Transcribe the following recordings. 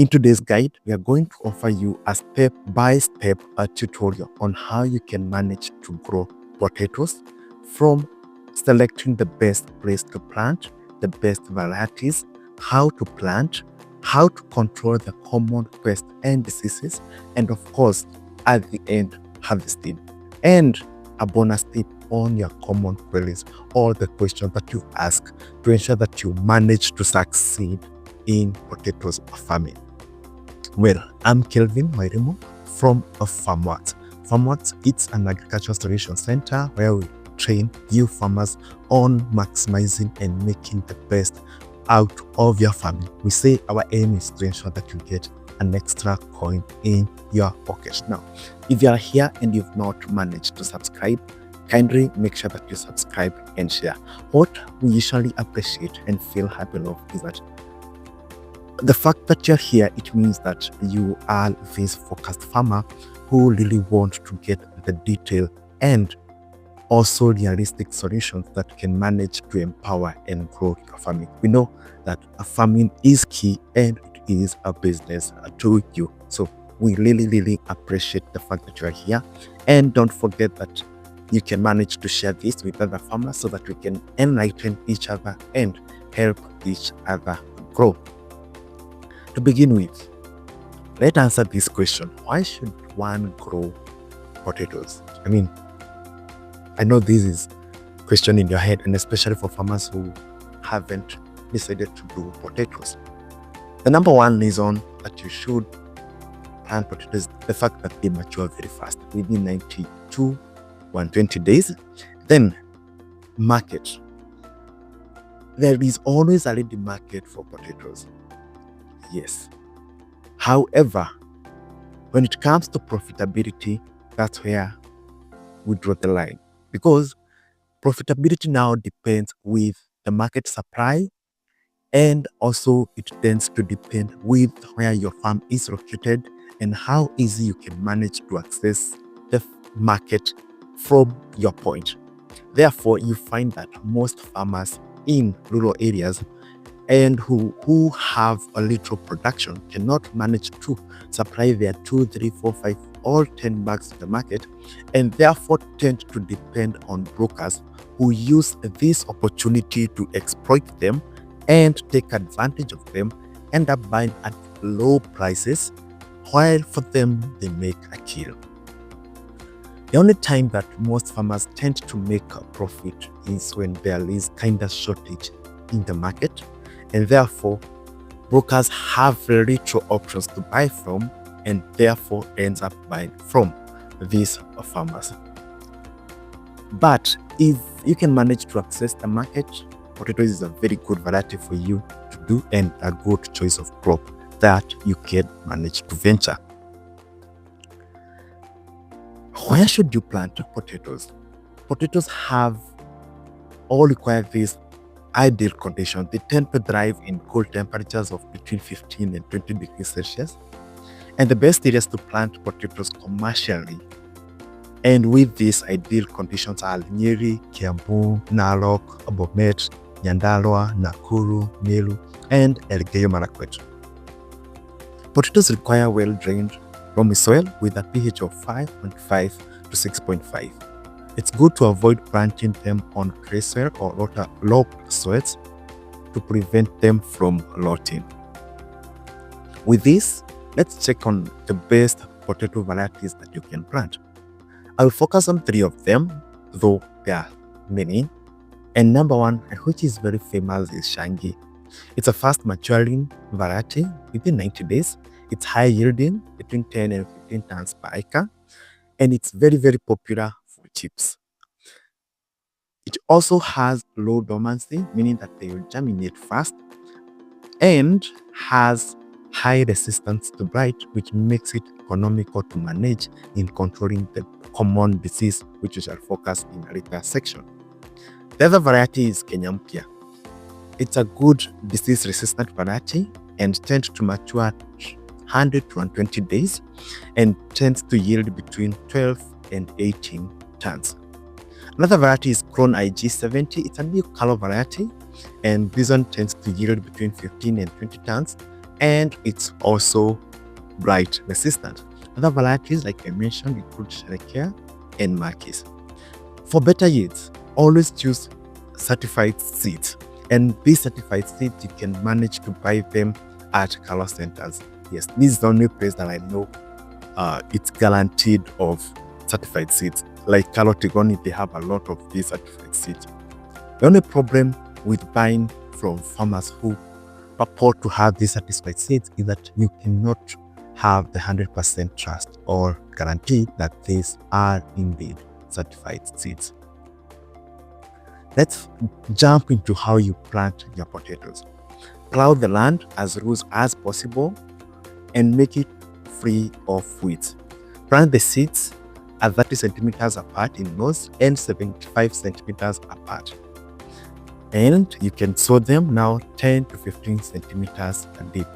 In today's guide, we are going to offer you a step-by-step tutorial on how you can manage to grow potatoes, from selecting the best place to plant, the best varieties, how to plant, how to control the common pests and diseases, and of course, at the end, harvesting. And a bonus tip on your common queries or the questions that you ask to ensure that you manage to succeed in potatoes farming. Well, I'm Kelvin Wairimu from FarmWorks. FarmWorks, it's an agricultural solution center where we train you farmers on maximizing and making the best out of your farming. We say our aim is to ensure that you get an extra coin in your pocket. Now, if you are here and you've not managed to subscribe, kindly make sure that you subscribe and share. What we usually appreciate and feel happy of is that the fact that you're here, it means that you are this focused farmer who really want to get the detail and also realistic solutions that can manage to empower and grow your farming. We know that farming is key and it is a business to you. So we really appreciate the fact that you are here. And don't forget that you can manage to share this with other farmers so that we can enlighten each other and help each other grow. To begin with, let's answer this question. Why should one grow potatoes? I know this is a question in your head, and especially for farmers who haven't decided to do potatoes. The number one reason that you should plant potatoes is the fact that they mature very fast, within 90 to 120 days. Then, market. There is always a ready market for potatoes. Yes. However, when it comes to profitability, that's where we draw the line. Because profitability now depends with the market supply, and also it tends to depend with where your farm is located and how easy you can manage to access the market from your point. Therefore, you find that most farmers in rural areas and who have a little production cannot manage to supply their 2, 3, 4, 5 or 10 bags to the market, and therefore tend to depend on brokers who use this opportunity to exploit them and take advantage of them, end up buying at low prices, while for them they make a kill. The only time that most farmers tend to make a profit is when there is kind of shortage in the market, and therefore brokers have little options to buy from, and therefore ends up buying from these farmers. But if you can manage to access the market, potatoes is a very good variety for you to do and a good choice of crop that you can manage to venture. Where should you plant potatoes? Potatoes all require these ideal conditions. They tend to thrive in cool temperatures of between 15 and 20 degrees Celsius. And the best areas to plant potatoes commercially and with these ideal conditions are Nyeri, Kiambu, Narok, Bomet, Nyandarua, Nakuru, Meru, and Elgeyo Marakwet. Potatoes require well-drained loamy soil with a pH of 5.5 to 6.5. It's good to avoid planting them on clay soil or water-logged soils to prevent them from rotting. With this, let's check on the best potato varieties that you can plant. I will focus on 3 of them, though there are many. And number 1, which is very famous, is Shangi. It's a fast maturing variety within 90 days. It's high yielding, between 10 and 15 tons per acre, and it's very popular for chips. It also has low dormancy, meaning that they will germinate fast, and has high resistance to blight, which makes it economical to manage in controlling the common disease, which we shall focus in a later section. The other variety is Kenya Mpya. It's a good disease-resistant variety and tends to mature at 100 to 120 days and tends to yield between 12 and 18 tons. Another variety is Crown IG70. It's a new color variety, and this one tends to yield between 15 and 20 tons and it's also blight resistant. Other varieties, like I mentioned, include Sherekea and Marquis. For better yields, always choose certified seeds. And these certified seeds, you can manage to buy them at color centers. Yes, this is the only place that I know it's guaranteed of certified seeds. Like Carlo Tigoni, they have a lot of these certified seeds. The only problem with buying from farmers who purport to have these certified seeds is that you cannot have the 100% trust or guarantee that these are indeed certified seeds. Let's jump into how you plant your potatoes. Plow the land as loose as possible and make it free of weeds. Plant the seeds at 30 centimeters apart in nose and 75 centimeters apart. And you can sow them now 10 to 15 centimeters deep.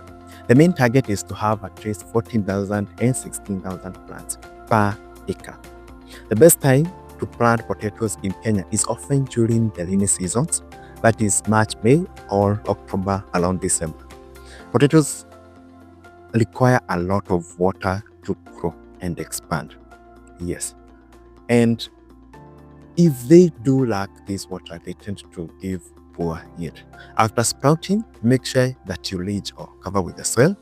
The main target is to have at least 14,000 and 16,000 plants per acre. The best time to plant potatoes in Kenya is often during the rainy seasons, that is March, May, or October around December. Potatoes require a lot of water to grow and expand. Yes. And if they do lack this water, they tend to give poor yield. After sprouting, make sure that you ledge or cover with the soil.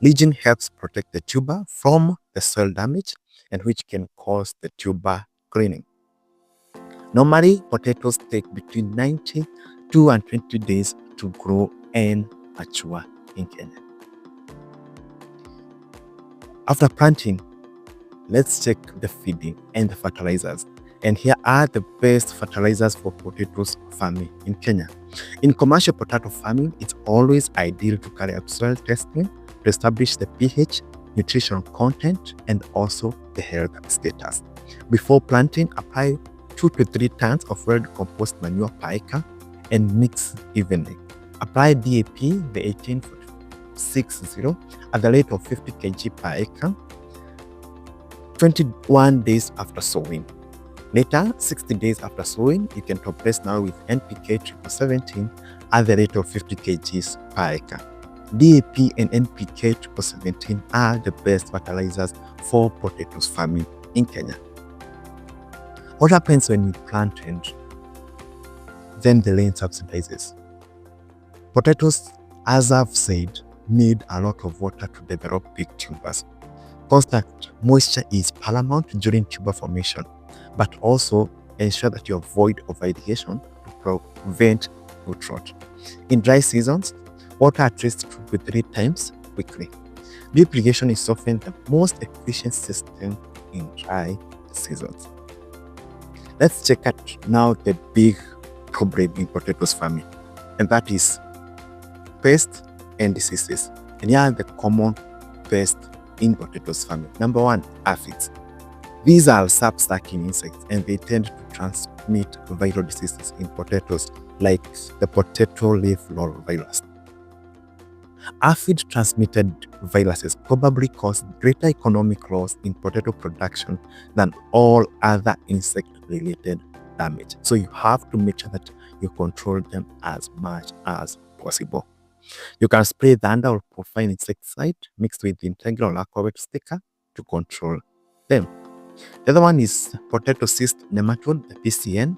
Ledging helps protect the tuber from the soil damage, and which can cause the tuber greening. Normally, potatoes take between 90 to 120 days to grow and mature in Kenya. After planting, let's check the feeding and the fertilizers. And here are the best fertilizers for potatoes farming in Kenya. In commercial potato farming, it's always ideal to carry out soil testing to establish the pH, nutritional content, and also the health status. Before planting, apply 2 to 3 tons of well-decomposed manure per acre and mix evenly. Apply DAP, the 1860, at the rate of 50 kg per acre 21 days after sowing. Later, 60 days after sowing, you can top dress now with NPK 17 at the rate of 50 kg per acre. DAP and NPK 17 are the best fertilizers for potatoes farming in Kenya. What happens when you plant and then the rain subsidizes? Potatoes, as I've said, need a lot of water to develop big tubers. Constant moisture is paramount during tuber formation, but also ensure that you avoid over-irrigation to prevent root rot. In dry seasons, water at least 2 to 3 times weekly. Drip irrigation is often the most efficient system in dry seasons. Let's check out now the big problem in potatoes farming, and that is pests and diseases. And here are the common pests in potatoes farming. Number 1, aphids. These are sap-sucking insects, and they tend to transmit viral diseases in potatoes, like the potato leaf roll virus. Aphid-transmitted viruses probably cause greater economic loss in potato production than all other insect-related damage. So you have to make sure that you control them as much as possible. You can spray the under or profile insecticide mixed with the integral aquavit sticker to control them. The other one is potato cyst nematode, the PCN.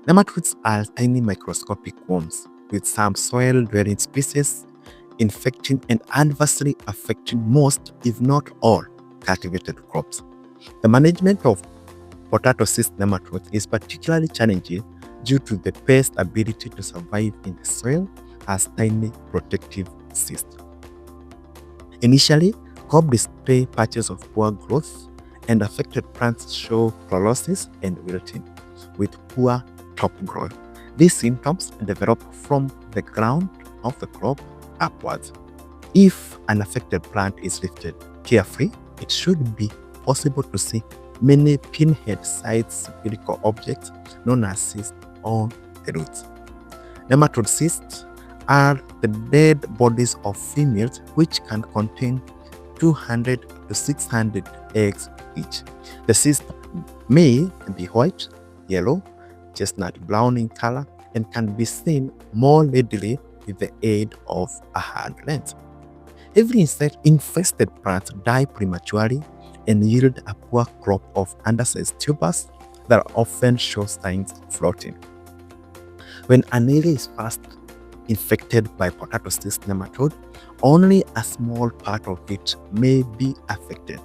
Nematodes are tiny microscopic worms with some soil-dwelling species infecting and adversely affecting most, if not all, cultivated crops. The management of potato cyst nematodes is particularly challenging due to the pest's ability to survive in the soil as tiny protective cysts. Initially, crop display patches of poor growth, and affected plants show chlorosis and wilting with poor top growth. These symptoms develop from the ground of the crop upwards. If an affected plant is lifted carefully, it should be possible to see many pinhead-sized spherical objects known as cysts on the roots. Nematode cysts are the dead bodies of females which can contain 200 to 600 eggs each. The cyst may be white, yellow, chestnut brown in color, and can be seen more readily with the aid of a hand lens. Every infested plant die prematurely and yield a poor crop of undersized tubers that often show signs of rotting. When an area is first infected by potato cyst nematode, only a small part of it may be affected.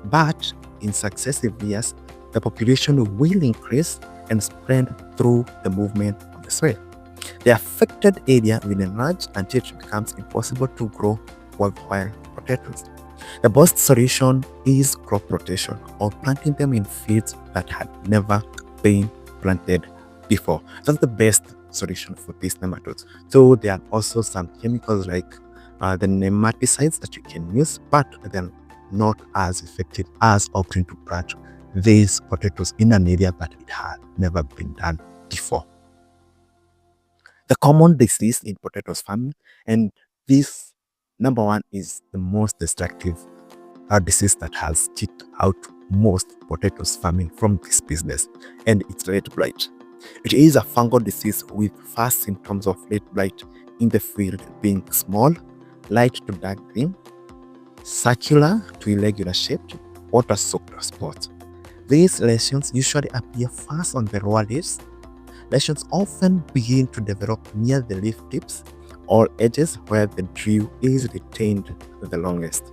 But in successive years, the population will increase and spread through the movement of the soil. The affected area will enlarge until it becomes impossible to grow worthwhile potatoes. The best solution is crop rotation, or planting them in fields that had never been planted before. That's the best solution for these nematodes. So there are also some chemicals like the nematicides that you can use, but they're not as effective as opting to plant these potatoes in an area that it had never been done before. The common disease in potatoes farming, and this number one is the most destructive disease that has kicked out most potatoes farming from this business, and it's late blight. It is a fungal disease with first symptoms of late blight in the field being small, light to dark green, circular to irregular shaped, water-soaked spots. These lesions usually appear first on the lower leaves. Lesions often begin to develop near the leaf tips or edges where the dew is retained the longest.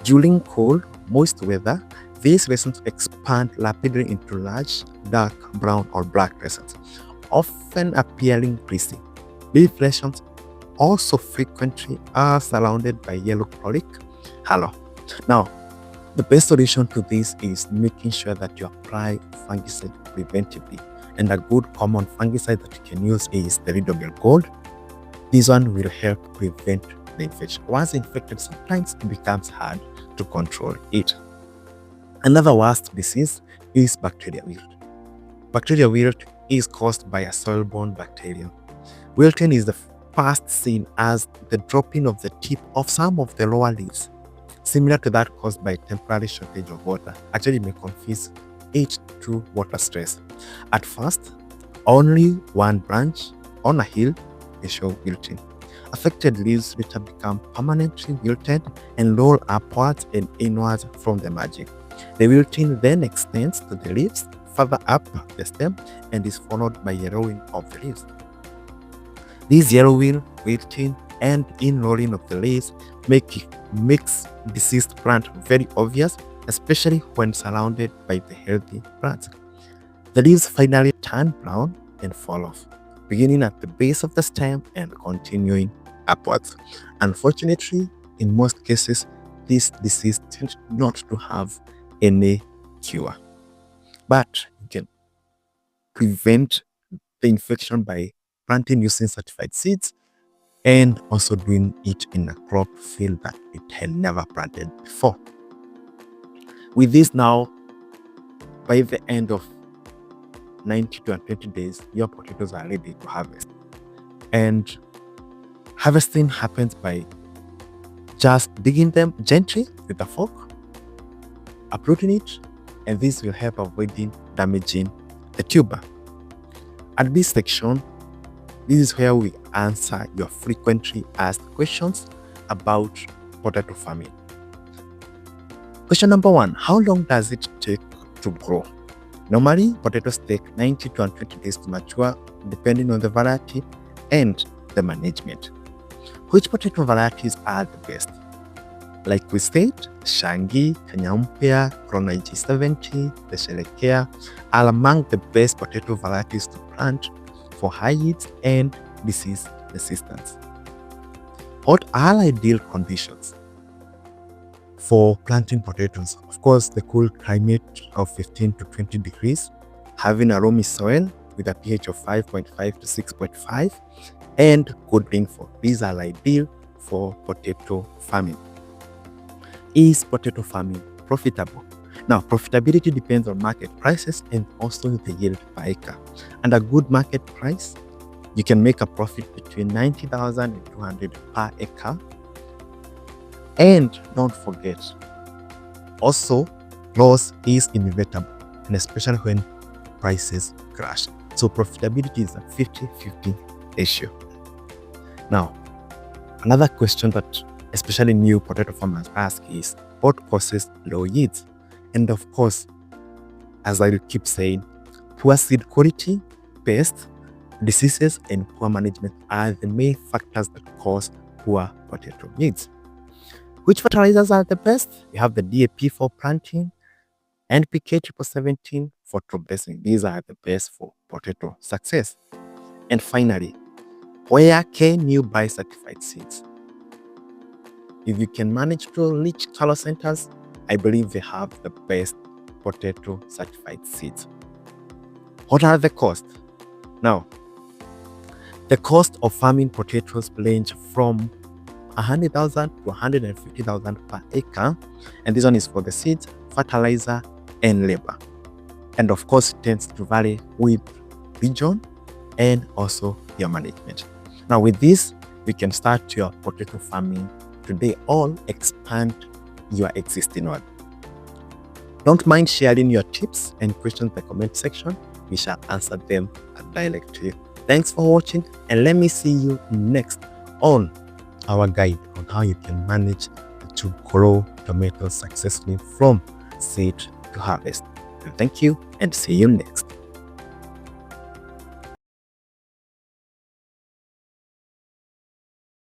During cold, moist weather, these lesions expand rapidly into large, dark brown or black lesions, often appearing greasy. These lesions also frequently are surrounded by yellow chloric halo. Now, the best solution to this is making sure that you apply fungicide preventively. And a good common fungicide that you can use is the Ridogel Gold. This one will help prevent the infection. Once infected, sometimes it becomes hard to control it. Another worst disease is bacteria wilt. Bacteria wilt is caused by a soil-borne bacterium. Wilting is the first seen as the dropping of the tip of some of the lower leaves, similar to that caused by temporary shortage of water. Actually, you may confuse it to water stress. At first, only one branch on a hill may show wilting. Affected leaves later become permanently wilted and roll upwards and inwards from the margin. The wilting then extends to the leaves further up the stem and is followed by yellowing of the leaves. This yellowing, wilting, and in-rolling of the leaves makes diseased plant very obvious, especially when surrounded by the healthy plants. The leaves finally turn brown and fall off, beginning at the base of the stem and continuing upwards. Unfortunately, in most cases, this disease tends not to have any cure. But you can prevent the infection by planting using certified seeds and also doing it in a crop field that it had never planted before. With this now, by the end of 90 to 120 days, your potatoes are ready to harvest. And harvesting happens by just digging them gently with a fork, uprooting it, and this will help avoiding damaging the tuber. At this section, this is where we answer your frequently asked questions about potato farming. Question number 1, how long does it take to grow? Normally, potatoes take 90 to 120 days to mature, depending on the variety and the management. Which potato varieties are the best? Like we said, Shangi, Kanyampia, Corona G70, the Shelekea are among the best potato varieties to plant for high yields and disease resistance. What are ideal conditions for planting potatoes? Of course, the cool climate of 15 to 20 degrees, having a loamy soil with a pH of 5.5 to 6.5, and good rainfall. These are ideal for potato farming. Is potato farming profitable? Now, profitability depends on market prices and also the yield per acre. And a good market price, you can make a profit between 90,000 and 200 per acre. And don't forget, also, loss is inevitable, and especially when prices crash. So profitability is a 50-50 ratio. Now, another question that especially new potato farmers ask is, what causes low yields? And of course, as I keep saying, poor seed quality, pests, diseases, and poor management are the main factors that cause poor potato yields. Which fertilizers are the best? We have the DAP for planting, NPK 1717 for top dressing. These are the best for potato success. And finally, where can you buy certified seeds? If you can manage to reach color centers, I believe they have the best potato certified seeds. What are the costs? Now, the cost of farming potatoes range from 100,000 to 150,000 per acre, and this one is for the seeds, fertilizer, and labor. And of course, it tends to vary with region and also your management. Now, with this, you can start your potato farming today or expand your existing one. Don't mind sharing your tips and questions in the comment section. We shall answer them directly. Thanks for watching, and let me see you next on our guide on how you can manage to grow tomatoes successfully from seed to harvest. And thank you, and see you next.